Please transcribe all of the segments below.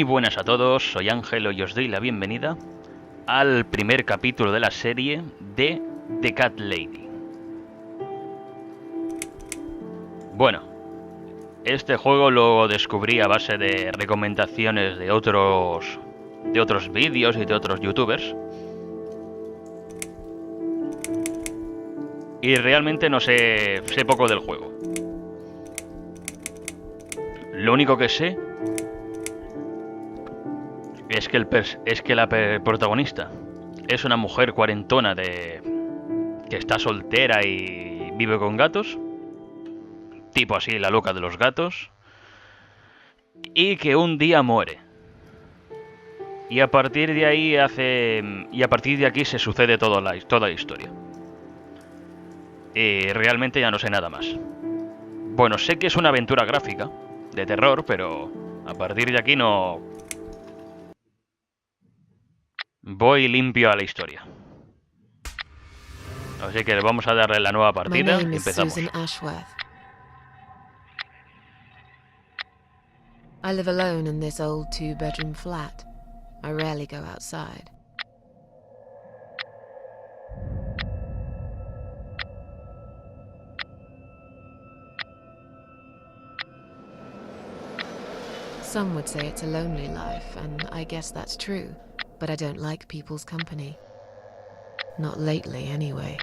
Muy buenas a todos, soy Ángelo y os doy la bienvenida al primer capítulo de la serie de The Cat Lady. Bueno, este juego lo descubrí a base de recomendaciones de otros vídeos y de otros youtubers. Y realmente no sé poco del juego. Lo único que sé es que la protagonista es una mujer cuarentona que está soltera y vive con gatos, tipo así la loca de los gatos, y que un día muere. Y a partir de aquí se sucede toda la historia. Y realmente ya no sé nada más. Bueno, sé que es una aventura gráfica de terror, pero a partir de aquí no. Voy limpio a la historia. Así que vamos a darle la nueva partida y empezamos. I live alone in this old two-bedroom flat. I rarely go outside. Some would say it's a lonely life, and I guess that's true, but I don't like people's company. Not lately, anyway.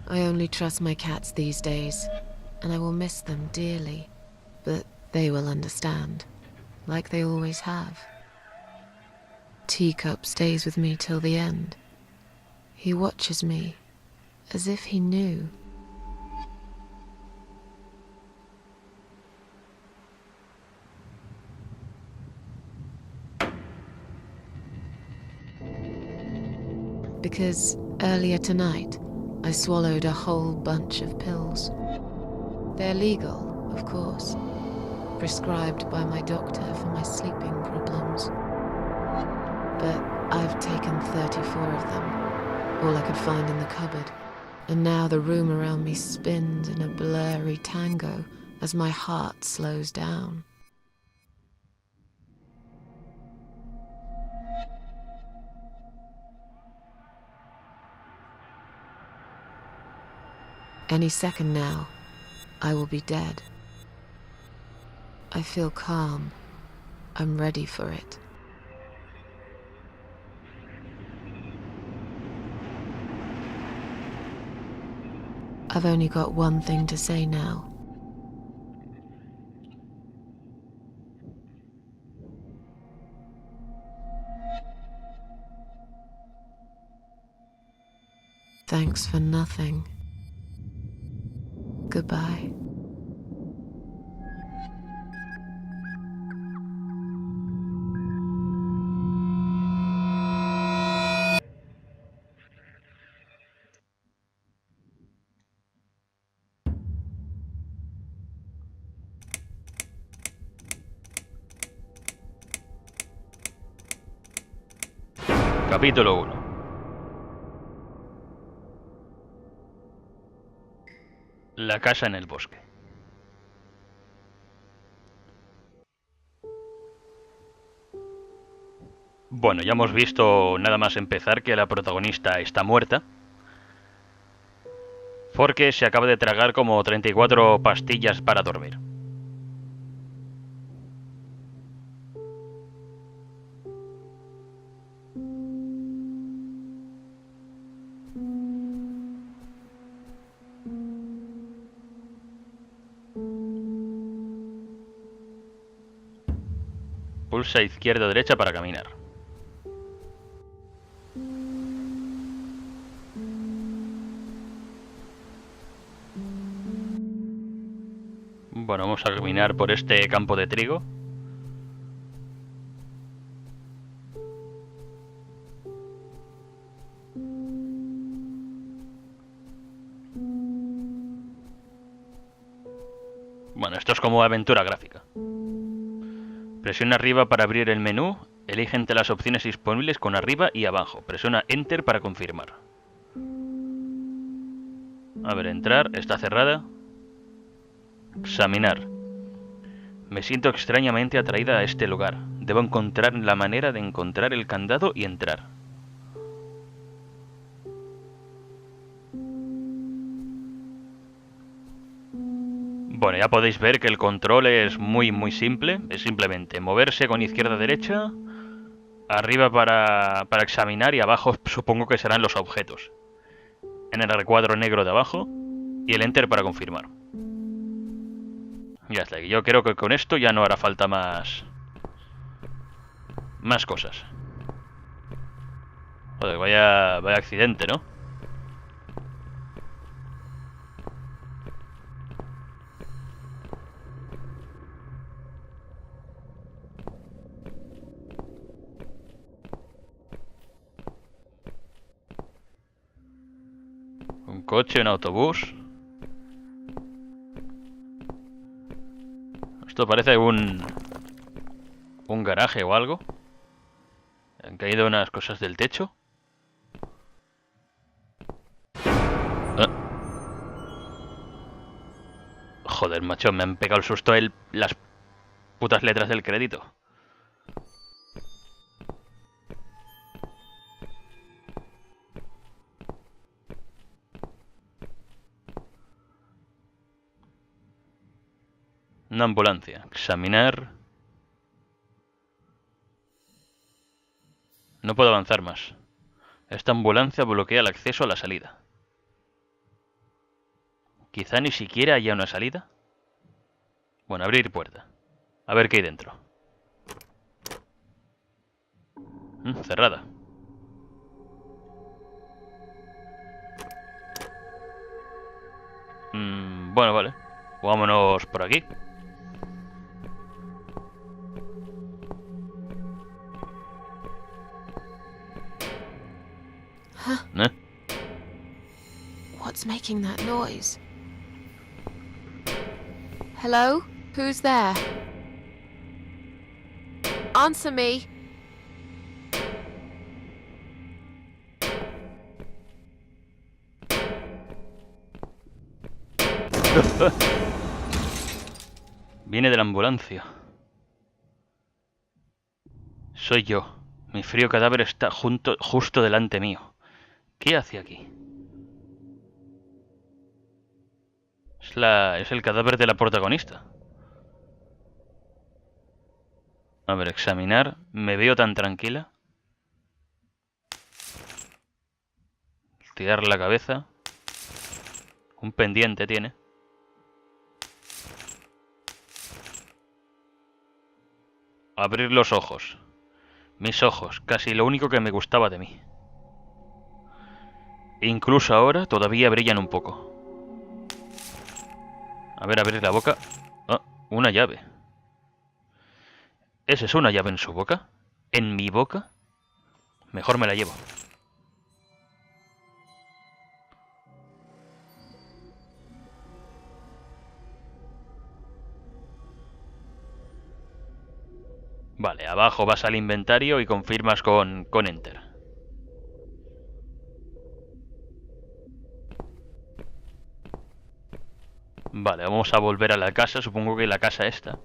I only trust my cats these days, and I will miss them dearly, but they will understand, like they always have. Teacup stays with me till the end. He watches me, as if he knew. Because earlier tonight, I swallowed a whole bunch of pills. They're legal, of course, prescribed by my doctor for my sleeping problems. But I've taken 34 of them, all I could find in the cupboard, and now the room around me spins in a blurry tango as my heart slows down. Any second now, I will be dead. I feel calm. I'm ready for it. I've only got one thing to say now. Thanks for nothing. Goodbye. Capítulo 1. La casa en el bosque. Bueno, ya hemos visto nada más empezar que la protagonista está muerta, porque se acaba de tragar como 34 pastillas para dormir. Pulsa izquierda o derecha para caminar. Bueno, vamos a caminar por este campo de trigo. Bueno, esto es como aventura gráfica. Presiona arriba para abrir el menú. Elige entre las opciones disponibles con arriba y abajo. Presiona Enter para confirmar. A ver, entrar. Está cerrada. Examinar. Me siento extrañamente atraída a este lugar. Debo encontrar la manera de encontrar el candado y entrar. Bueno, ya podéis ver que el control es muy simple. Es simplemente moverse con izquierda a derecha, arriba para examinar y abajo supongo que serán los objetos. En el recuadro negro de abajo y el enter para confirmar. Ya está. Yo creo que con esto ya no hará falta más cosas. Joder, vaya accidente, ¿no? Un coche, un autobús. Esto parece un garaje o algo. Han caído unas cosas del techo. Joder, macho, me han pegado el susto las putas letras del crédito. Una ambulancia. Examinar. No puedo avanzar más. Esta ambulancia bloquea el acceso a la salida. Quizá ni siquiera haya una salida. Bueno, abrir puerta. A ver qué hay dentro. Cerrada. Bueno, vale. Vámonos por aquí. Huh? What's making that noise? Hello? Who's there? Answer me. Viene de la ambulancia. Soy yo. Mi frío cadáver está justo delante mío. ¿Qué hace aquí? Es el cadáver de la protagonista. A ver, examinar. Me veo tan tranquila. Tirar la cabeza. Un pendiente tiene. Abrir los ojos. Mis ojos, casi lo único que me gustaba de mí. Incluso ahora todavía brillan un poco. A ver, abrir la boca. Ah, una llave. ¿Esa es una llave en su boca? ¿En mi boca? Mejor me la llevo. Vale, abajo vas al inventario y confirmas con Enter. Vale, vamos a volver a la casa, supongo que la casa esta.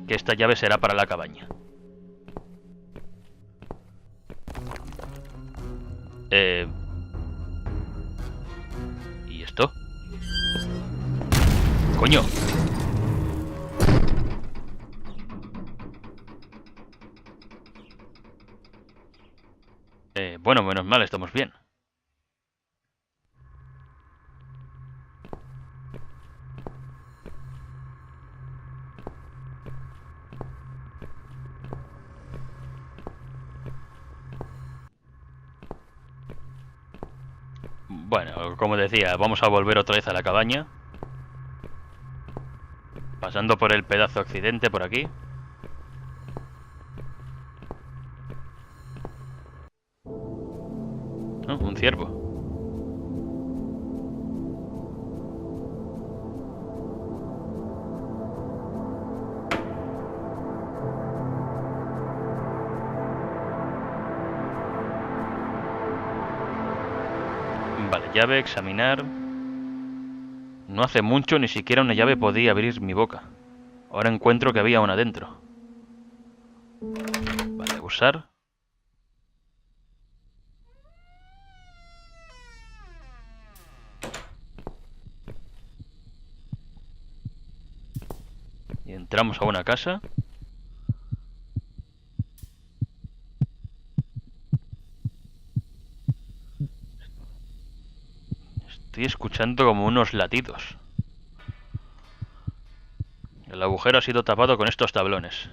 Que esta llave será para la cabaña. ¿Y esto? ¡Coño! Bueno, menos mal, estamos bien. Bueno, como decía, vamos a volver otra vez a la cabaña. Pasando por el pedazo accidente por aquí. Oh, un ciervo. Vale, llave, examinar. No hace mucho ni siquiera una llave podía abrir mi boca. Ahora encuentro que había una dentro. Vale, usar. Y entramos a una casa. Estoy escuchando como unos latidos. El agujero ha sido tapado con estos tablones.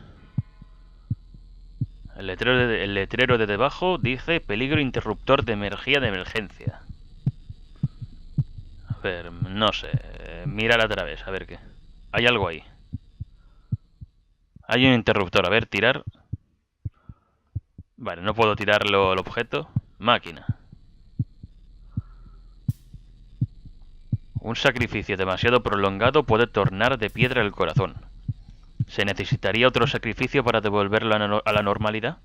El letrero de debajo dice peligro interruptor de energía de emergencia. A ver, no sé. Mirar otra vez, a ver qué. Hay algo ahí. Hay un interruptor, a ver, tirar. Vale, no puedo tirarlo el objeto. Máquina. Un sacrificio demasiado prolongado puede tornar de piedra el corazón. ¿Se necesitaría otro sacrificio para devolverlo a la normalidad?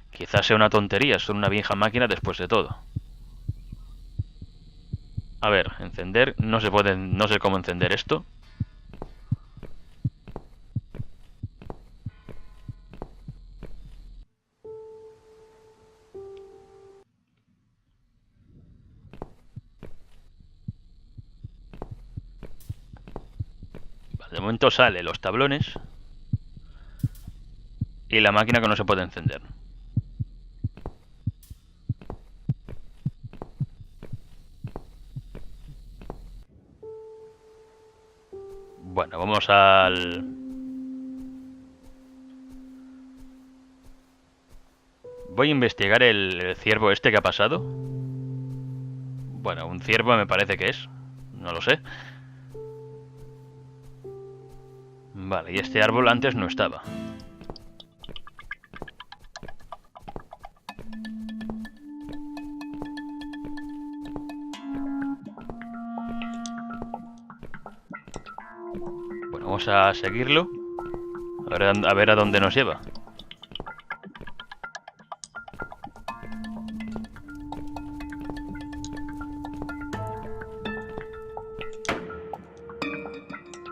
Quizás sea una tontería, son una vieja máquina después de todo. A ver, encender. No se puede, no sé cómo encender esto. Vale, de momento sale los tablones y la máquina que no se puede encender. Bueno, vamos al... Voy a investigar el ciervo este que ha pasado. Bueno, un ciervo me parece que es. No lo sé. Vale, y este árbol antes no estaba. Bueno, vamos a seguirlo. A ver a dónde nos lleva.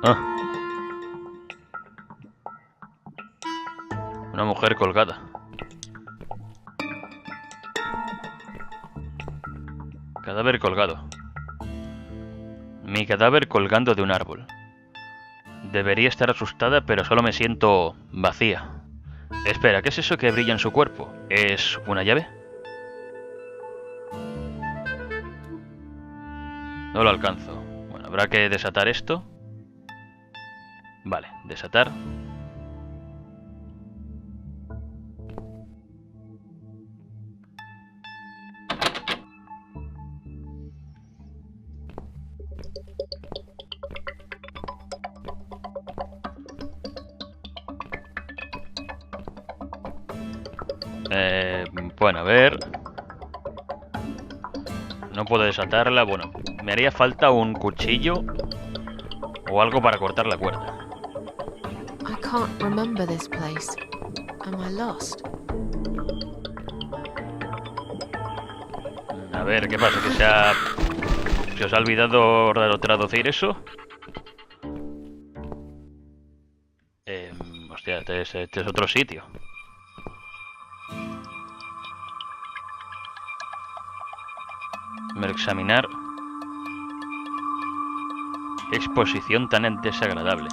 Ah. Una mujer colgada. Cadáver colgado. Mi cadáver colgando de un árbol. Debería estar asustada, pero solo me siento vacía. Espera, ¿qué es eso que brilla en su cuerpo? ¿Es una llave? No lo alcanzo. Bueno, habrá que desatar esto. Vale, desatar. Bueno, a ver. No puedo desatarla. Bueno, me haría falta un cuchillo o algo para cortar la cuerda. I can't remember this place. Am I lost? A ver, ¿qué pasa? ¿Se os ha olvidado traducir eso? Hostia, este es otro sitio. Examinar. Qué exposición tan desagradable.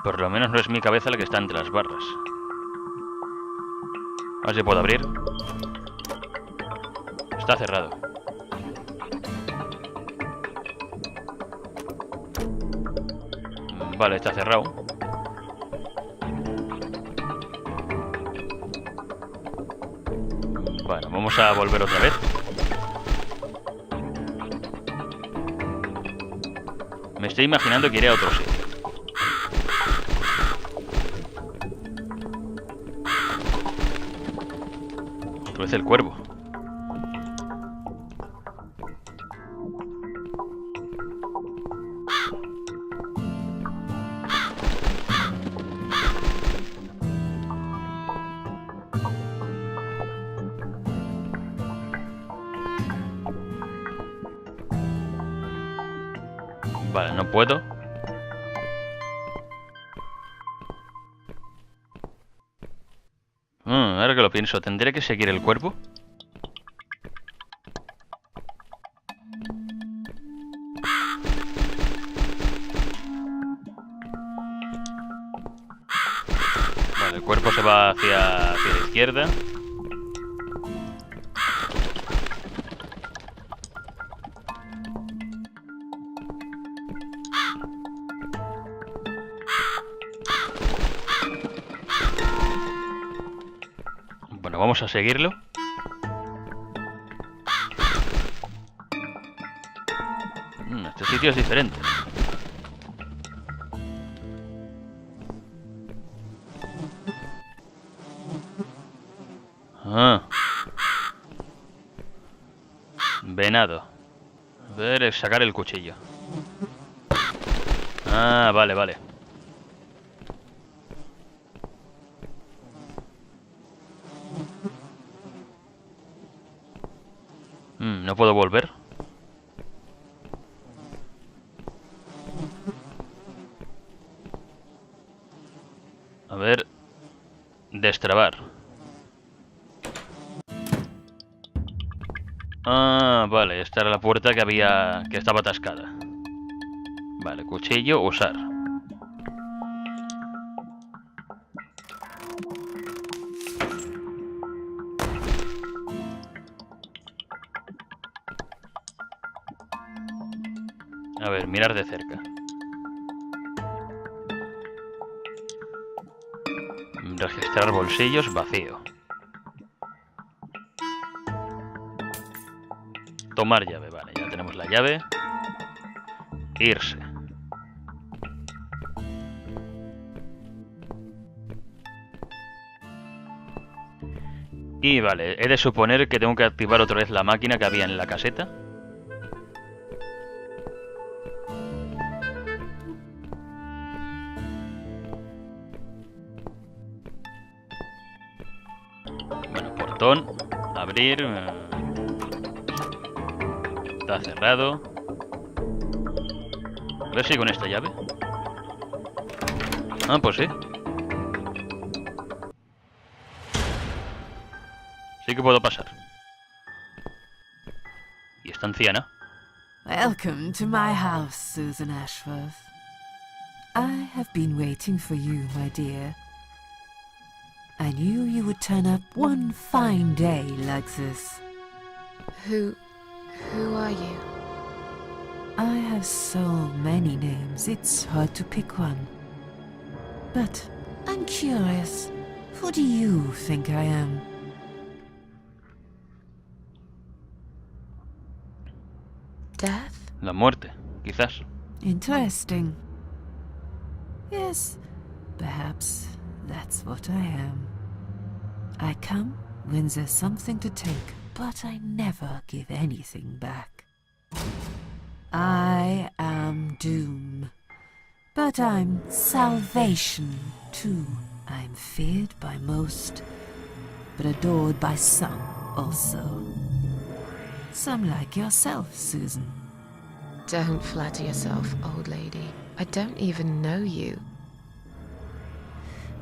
Por lo menos no es mi cabeza la que está entre las barras. A ver si puedo abrir. Está cerrado. Vale, está cerrado. Bueno, vamos a volver otra vez. Me estoy imaginando que iré a otro sitio. Otra vez el cuervo. no puedo. Ahora que lo pienso, ¿tendré que seguir el cuerpo? Vale, el cuerpo se va hacia la izquierda. Bueno, vamos a seguirlo. Este sitio es diferente. Venado. A ver, es sacar el cuchillo. Vale, vale. No puedo volver. A ver. Destrabar. Vale, esta era la puerta que estaba atascada. Vale, cuchillo, usar. A ver, mirar de cerca. Registrar bolsillos, vacío. Tomar llave, vale, ya tenemos la llave. Irse. Y vale, he de suponer que tengo que activar otra vez la máquina que había en la caseta. Bueno, portón. Abrir. Está cerrado. A ver si con esta llave. Pues sí. Sí que puedo pasar. Y esta anciana. Welcome to my house, Susan Ashworth. I have been waiting for you, my dear. I knew you would turn up one fine day like this. Who are you? I have so many names, it's hard to pick one. But I'm curious, who do you think I am? Death? La muerte, quizás. Interesting. Yes, perhaps that's what I am. I come when there's something to take, but I never give anything back. I am doom, but I'm salvation too. I'm feared by most, but adored by some also. Some like yourself, Susan. Don't flatter yourself, old lady. I don't even know you.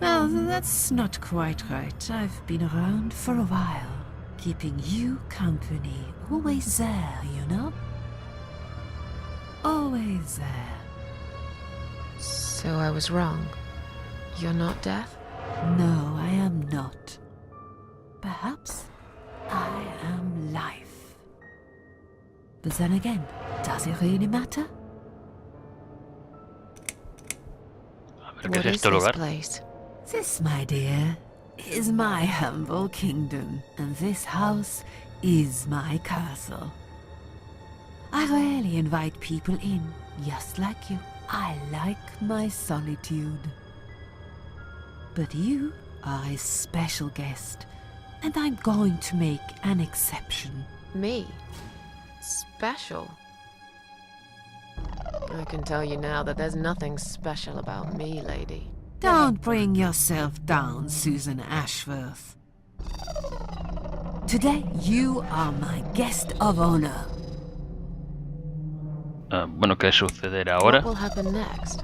Well, that's not quite right. I've been around for a while, keeping you company. Always there, you know? Always there. So I was wrong. You're not Death? No, I am not. Perhaps I am life. But then again, does it really matter? A ver, ¿qué What es is este this lugar? place? This, my dear, is my humble kingdom, and this house is my castle. I rarely invite people in, just like you. I like my solitude. But you are a special guest, and I'm going to make an exception. Me? Special? I can tell you now that there's nothing special about me, lady. Don't bring yourself down, Susan Ashworth. Today, you are my guest of honor. Bueno, ¿qué sucederá ahora? What will happen next?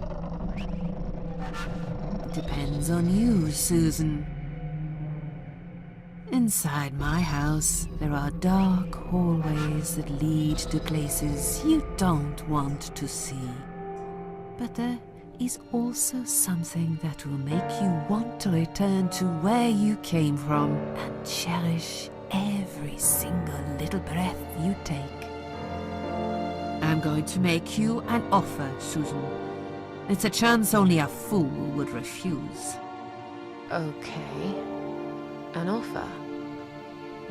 Depends on you, Susan. Inside my house, there are dark hallways that lead to places you don't want to see. But there is also something that will make you want to return to where you came from and cherish every single little breath you take. I'm going to make you an offer, Susan. It's a chance only a fool would refuse. Okay. An offer?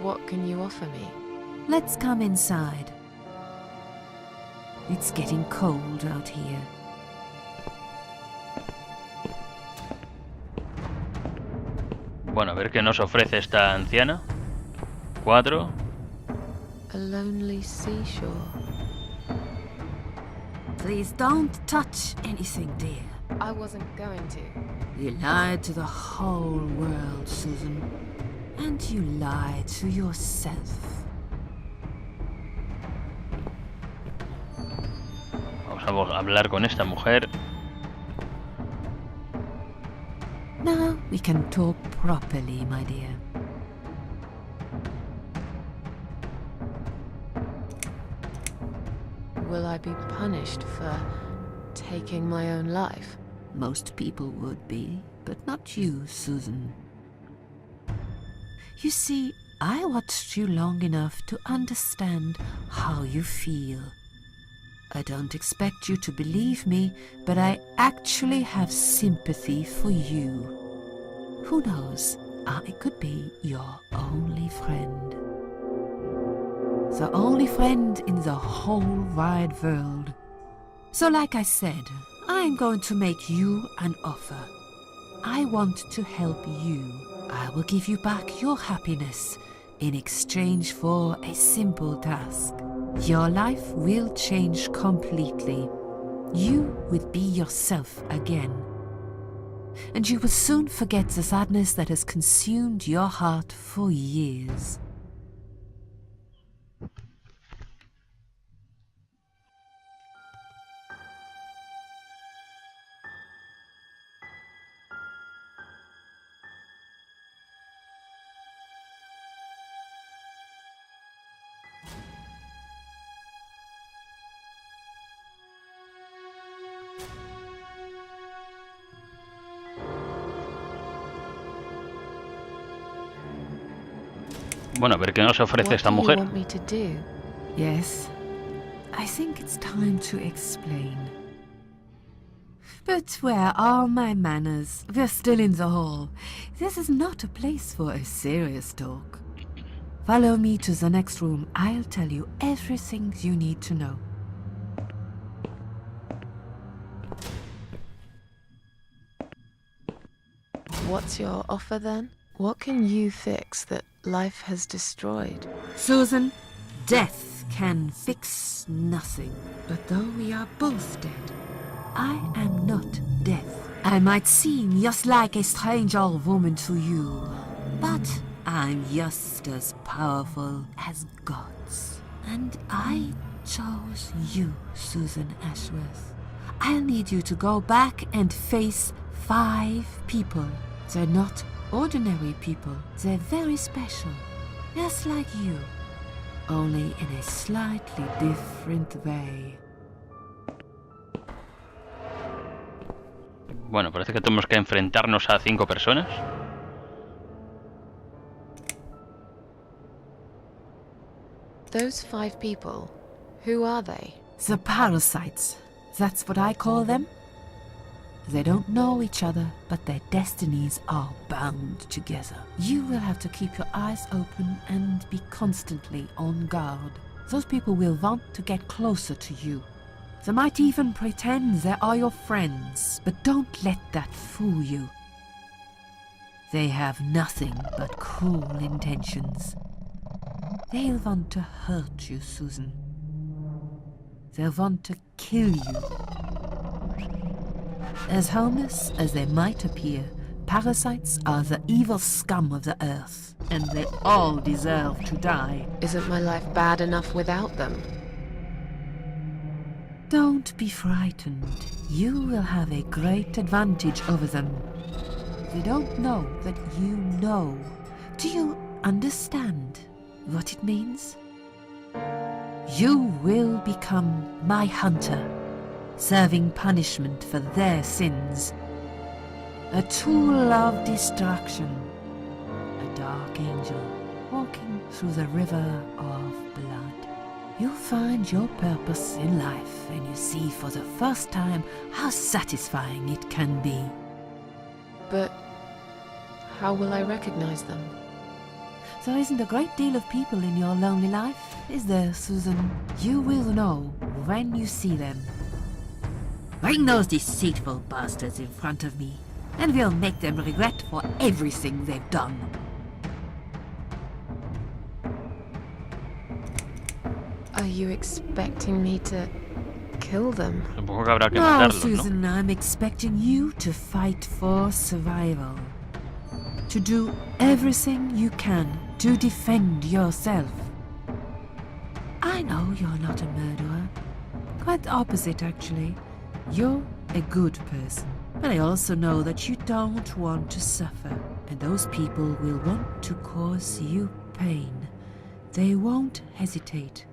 What can you offer me? Let's come inside. It's getting cold out here. Bueno, a ver qué nos ofrece esta anciana. 4. A lonely seashore. Please don't touch anything, dear. I wasn't going to. You lied to the whole world, Susan. And you lied to yourself. Vamos a hablar con esta mujer. Now we can talk properly, my dear. Will I be punished for taking my own life? Most people would be, but not you, Susan. You see, I watched you long enough to understand how you feel. I don't expect you to believe me, but I actually have sympathy for you. Who knows, I could be your only friend. The only friend in the whole wide world. So like I said, I'm going to make you an offer. I want to help you. I will give you back your happiness in exchange for a simple task. Your life will change completely. You will be yourself again. And you will soon forget the sadness that has consumed your heart for years. Bueno, a ver qué nos ofrece esta mujer. What do you want me to do? Yes, I think it's time to explain. But where are my manners? We're still in the hall. This is not a place for a serious talk. Follow me to the next room. I'll tell you everything you need to know. What's your offer then? What can you fix that life has destroyed? Susan, death can fix nothing. But though we are both dead, I am not death. I might seem just like a strange old woman to you, but I'm just as powerful as gods. And I chose you, Susan Ashworth. I'll need you to go back and face 5 people. They're not ordinary people. They're very special. Just like you. Only in a slightly different way. Bueno, parece que tenemos que enfrentarnos a 5 personas. Those 5 people, who are they? The parasites. That's what I call them. They don't know each other, but their destinies are bound together. You will have to keep your eyes open and be constantly on guard. Those people will want to get closer to you. They might even pretend they are your friends, but don't let that fool you. They have nothing but cruel intentions. They'll want to hurt you, Susan. They'll want to kill you. As harmless as they might appear, parasites are the evil scum of the earth, and they all deserve to die. Isn't my life bad enough without them? Don't be frightened. You will have a great advantage over them. They don't know that you know. Do you understand what it means? You will become my hunter, serving punishment for their sins. A tool of destruction. A dark angel walking through the river of blood. You'll find your purpose in life when you see for the first time how satisfying it can be. But how will I recognize them? There isn't a great deal of people in your lonely life, is there, Susan? You will know when you see them. Bring those deceitful bastards in front of me, and we'll make them regret for everything they've done. Are you expecting me to kill them? Supongo que habrá que No, matarlos, Susan, I'm expecting you to fight for survival. To do everything you can to defend yourself. I know you're not a murderer. Quite the opposite, actually. You're a good person. But I also know that you don't want to suffer. And those people will want to cause you pain. They won't hesitate.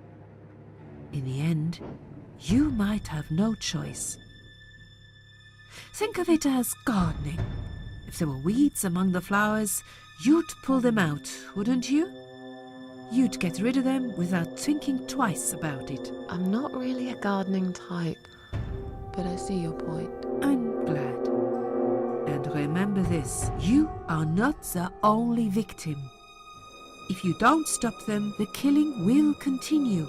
In the end, you might have no choice. Think of it as gardening. If there were weeds among the flowers, you'd pull them out, wouldn't you? You'd get rid of them without thinking twice about it. I'm not really a gardening type, but I see your point. I'm glad. And remember this, you are not the only victim. If you don't stop them, the killing will continue.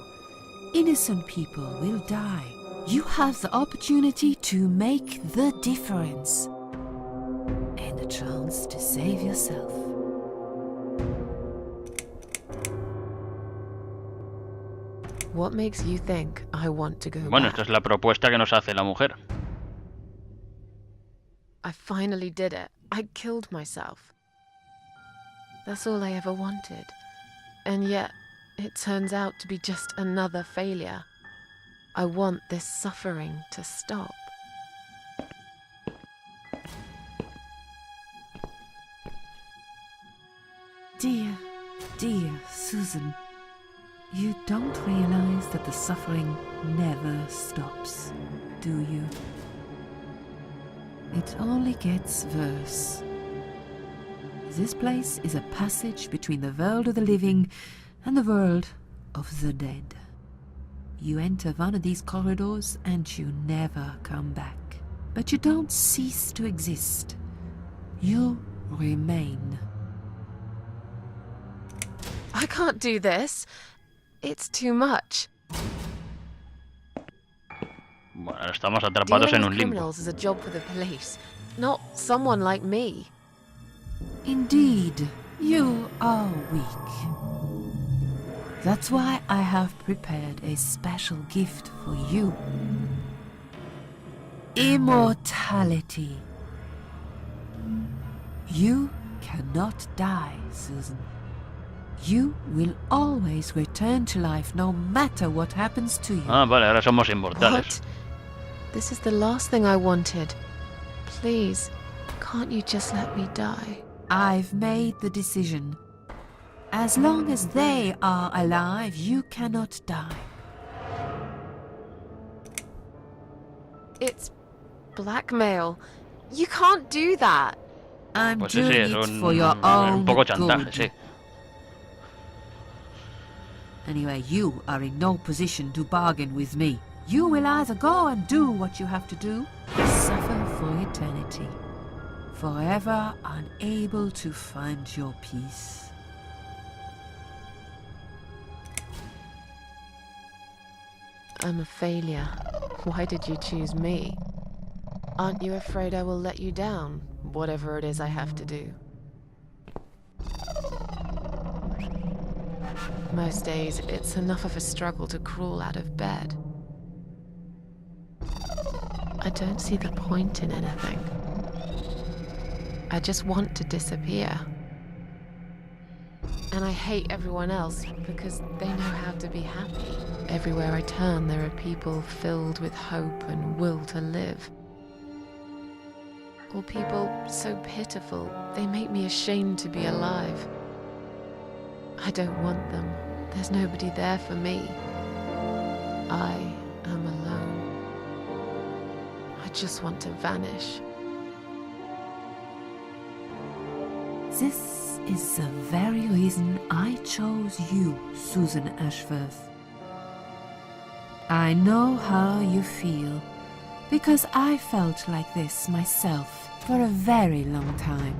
Innocent people will die. You have the opportunity to make the difference. And a chance to save yourself. What makes you think I want to go Bueno, back? esta es la propuesta que nos hace la mujer. I finally did it. I killed myself. That's all I ever wanted. And yet, it turns out to be just another failure. I want this suffering to stop. Dear, dear Susan, you don't realize that the suffering never stops, do you? It only gets worse. This place is a passage between the world of the living and the world of the dead. You enter one of these corridors and you never come back. But you don't cease to exist. You remain. I can't do this. It's too much. Bueno, ahora estamos atrapados Dealing en with un limbo. criminals is a job for the police, not someone like me. Indeed, you are weak. That's why I have prepared a special gift for you. Immortality. You cannot die, Susan. You will always return to life no matter what happens to you. Ah, vale, ahora somos inmortales. What? This is the last thing I wanted. Please, can't you just let me die? I've made the decision. As long as they are alive, you cannot die. It's blackmail. You can't do that. I'm Pues sí, doing es it un, for your own un poco chantaje, good. sí. Anyway, you are in no position to bargain with me. You will either go and do what you have to do, or suffer for eternity. Forever unable to find your peace. I'm a failure. Why did you choose me? Aren't you afraid I will let you down, whatever it is I have to do? Most days, it's enough of a struggle to crawl out of bed. I don't see the point in anything. I just want to disappear. And I hate everyone else because they know how to be happy. everywhere I turn there are people filled with hope and will to live. Or people so pitiful, they make me ashamed to be alive. I don't want them. There's nobody there for me. I am alone. I just want to vanish. This is the very reason I chose you, Susan Ashworth. I know how you feel, because I felt like this myself for a very long time.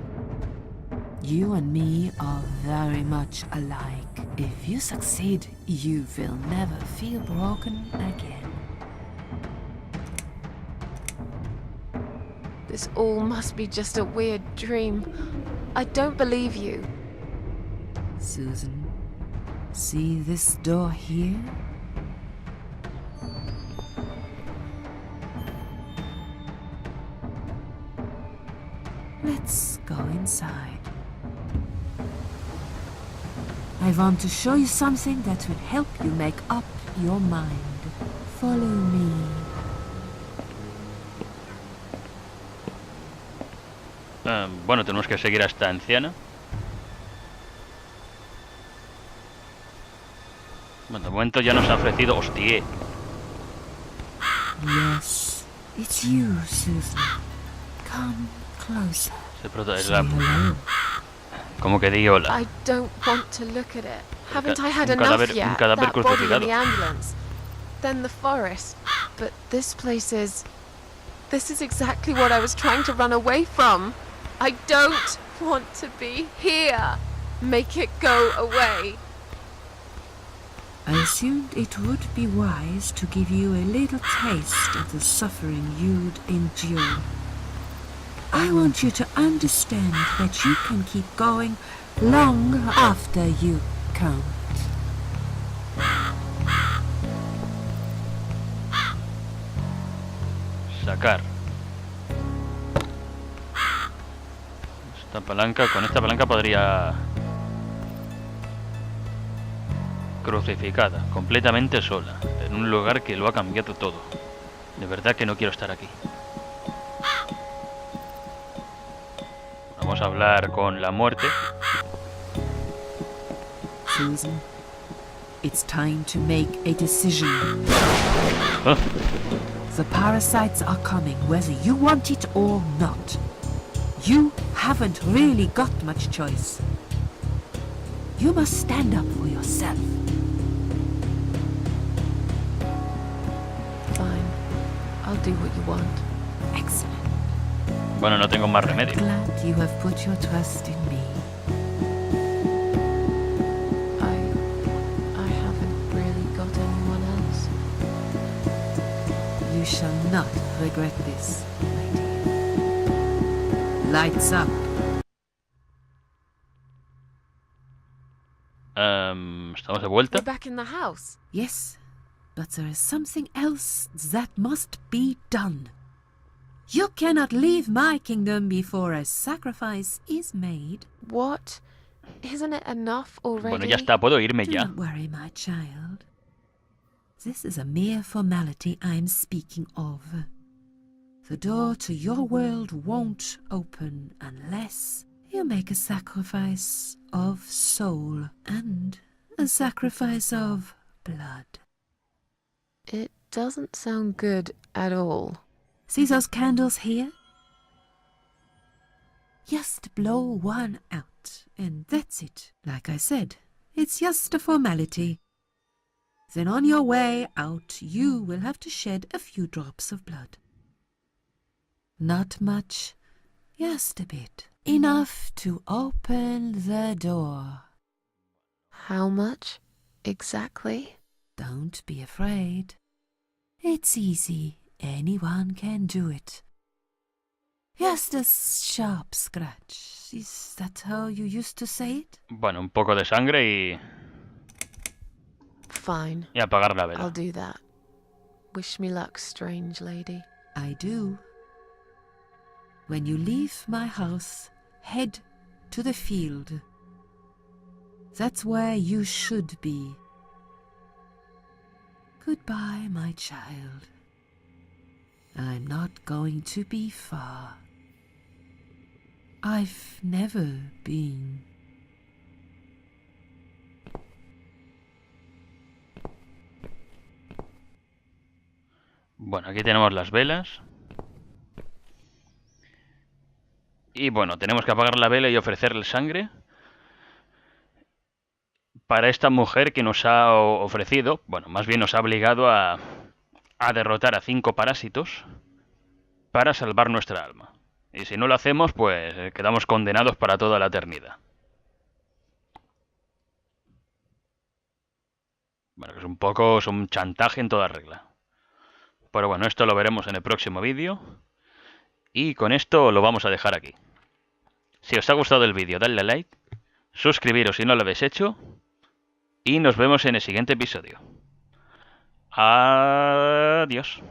You and me are very much alike. If you succeed, you will never feel broken again. This all must be just a weird dream. I don't believe you. Susan, see this door here? Let's go inside. I want to show you something that will help you make up your mind. Follow me. Bueno, tenemos que seguir a esta anciana. Bueno, de momento ya nos ha ofrecido... ¡Hostia! Yes, it's you, Susan. Come closer. Es la... Como que di hola. I don't want to look at it. Haven't I had un enough cadáver- yet? un cadáver That body in crucificado. the ambulance. Then the forest. But this place is... This is exactly what I was trying to run away from. I don't want to be here. Make it go away. I assumed it would be wise to give you a little taste of the suffering you'd endure. I want you to understand that you can keep going long after you can't. Sacar. Esta palanca, con esta palanca podría... Crucificada, completamente sola, en un lugar que lo ha cambiado todo. De verdad que no quiero estar aquí. Vamos a hablar con la muerte. Susan, it's time to make a decision. Ah, The parasites are coming, whether you want it or not. You haven't really got much choice. You must stand up for yourself. Fine. I'll do what you want. Excellent. bueno, no tengo más remedio. Glad you have put your trust in me. I haven't really got anyone else. You shall not regret this, my dear. Lights up. Estamos de vuelta. We're back in the house. Yes, but there is something else that must be done. You cannot leave my kingdom before a sacrifice is made. What? Isn't it enough already? Bueno, ya está, puedo irme Do ya. not worry, my child. This is a mere formality I'm speaking of. The door to your world won't open unless you make a sacrifice of soul and a sacrifice of blood. It doesn't sound good at all. See those candles here? Just blow one out, and that's it. Like I said, it's just a formality. Then on your way out, you will have to shed a few drops of blood. Not much, just a bit. Enough to open the door. How much exactly? Don't be afraid. It's easy. Anyone can do it. Just a sharp scratch. Is that how you used to say it? Bueno, un poco de sangre Fine. y apagar la I'll vela. do that. Wish me luck, strange lady. I do. When you leave my house, head to the field. That's where you should be. Goodbye, my child. I'm not going to be far. I've never been. Bueno, aquí tenemos las velas. Y bueno, tenemos que apagar la vela y ofrecerle sangre para esta mujer que nos ha ofrecido, bueno, más bien nos ha obligado a derrotar a 5 parásitos para salvar nuestra alma. Y si no lo hacemos, pues quedamos condenados para toda la eternidad. Bueno, que es un chantaje en toda regla. Pero bueno, esto lo veremos en el próximo vídeo. Y con esto lo vamos a dejar aquí. Si os ha gustado el vídeo, dadle a like, suscribiros si no lo habéis hecho, y nos vemos en el siguiente episodio. Adiós.